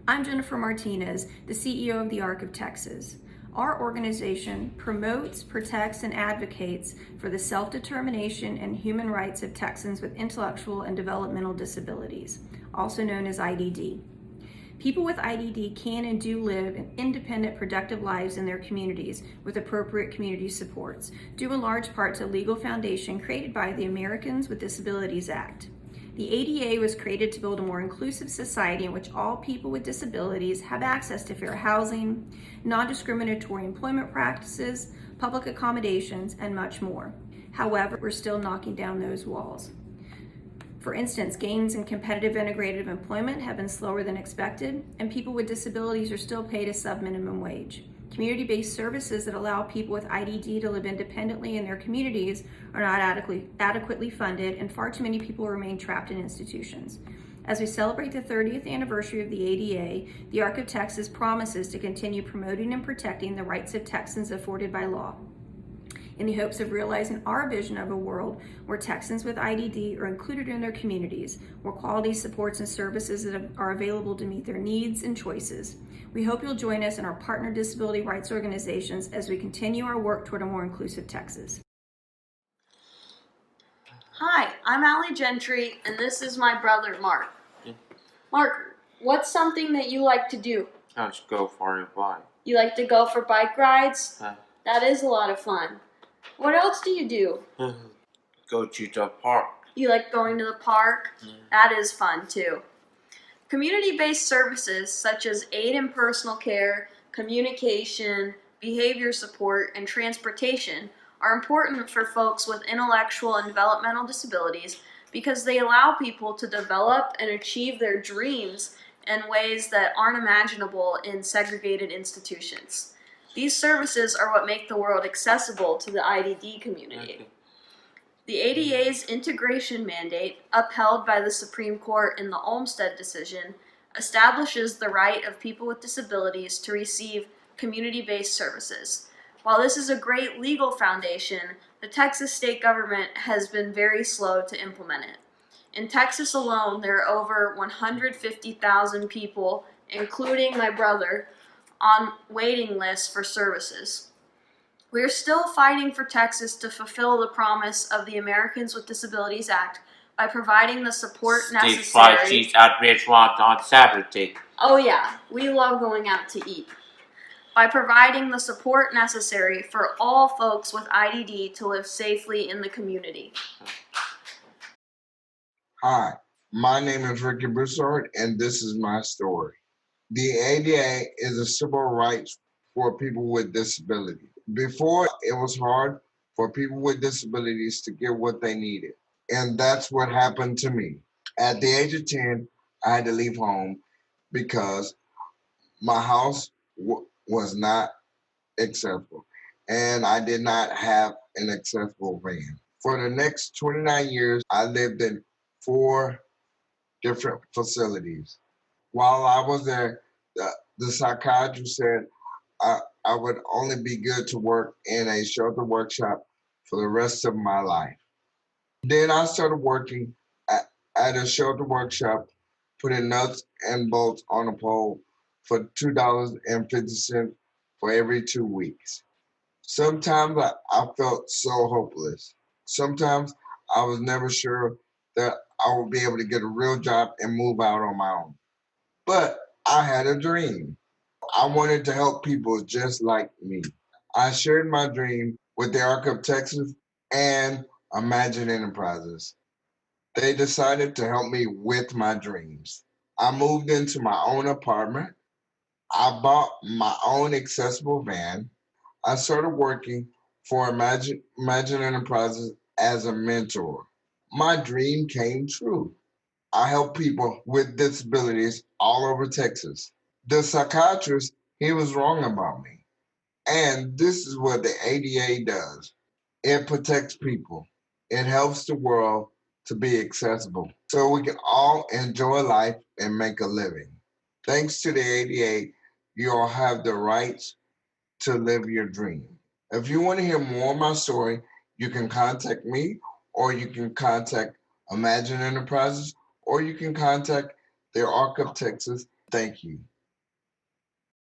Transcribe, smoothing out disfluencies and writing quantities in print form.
I'm Jennifer Martinez, the CEO of the ARC of Texas. Our organization promotes, protects, and advocates for the self-determination and human rights of Texans with intellectual and developmental disabilities, also known as IDD. People with IDD can and do live independent, productive lives in their communities with appropriate community supports, due in large part to a legal foundation created by the Americans with Disabilities Act. The ADA was created to build a more inclusive society in which all people with disabilities have access to fair housing, non-discriminatory employment practices, public accommodations, and much more. However, we're still knocking down those walls. For instance, gains in competitive integrated employment have been slower than expected, and people with disabilities are still paid a sub-minimum wage. Community-based services that allow people with IDD to live independently in their communities are not adequately funded, and far too many people remain trapped in institutions. As we celebrate the 30th anniversary of the ADA, the ARC of Texas promises to continue promoting and protecting the rights of Texans afforded by law, in the hopes of realizing our vision of a world where Texans with IDD are included in their communities, where quality supports and services are available to meet their needs and choices. We hope you'll join us in our partner disability rights organizations as we continue our work toward a more inclusive Texas. Hi, I'm Allie Gentry, and this is my brother, Mark. Yeah. Mark, what's something that you like to do? I just go for a ride. You like to go for bike rides? Uh, That is a lot of fun. What else do you do? Go to the park. You like going to the park? Yeah. That is fun too. Community-based services such as aid in personal care, communication, behavior support, and transportation are important for folks with intellectual and developmental disabilities because they allow people to develop and achieve their dreams in ways that aren't imaginable in segregated institutions. These services are what make the world accessible to the IDD community. Okay. The ADA's integration mandate, upheld by the Supreme Court in the Olmstead decision, establishes the right of people with disabilities to receive community-based services. While this is a great legal foundation, the Texas state government has been very slow to implement it. In Texas alone, there are over 150,000 people, including my brother, on waiting lists for services. We are still fighting for Texas to fulfill the promise of the Americans with Disabilities Act by providing the support necessary. She's at restaurant on Saturday. Oh yeah, we love going out to eat. By providing the support necessary for all folks with IDD to live safely in the community. Hi, my name is Ricky Broussard, and this is my story. The ADA is a civil rights for people with disabilities. Before, it was hard for people with disabilities to get what they needed, and that's what happened to me. At the age of 10, I had to leave home because my house was not accessible, and I did not have an accessible van. For the next 29 years, I lived in 4 different facilities. While I was there, the psychiatrist said I would only be good to work in a shelter workshop for the rest of my life. Then I started working at a shelter workshop, putting nuts and bolts on a pole for $2.50 for every 2 weeks. Sometimes I felt so hopeless. Sometimes I was never sure that I would be able to get a real job and move out on my own. But I had a dream. I wanted to help people just like me. I shared my dream with the ARC of Texas and Imagine Enterprises. They decided to help me with my dreams. I moved into my own apartment. I bought my own accessible van. I started working for Imagine Enterprises as a mentor. My dream came true. I help people with disabilities all over Texas. The psychiatrist, he was wrong about me. And this is what the ADA does. It protects people. It helps the world to be accessible so we can all enjoy life and make a living. Thanks to the ADA, you all have the rights to live your dream. If you want to hear more of my story, you can contact me, or you can contact Imagine Enterprises, or you can contact the ARC of Texas Thank you.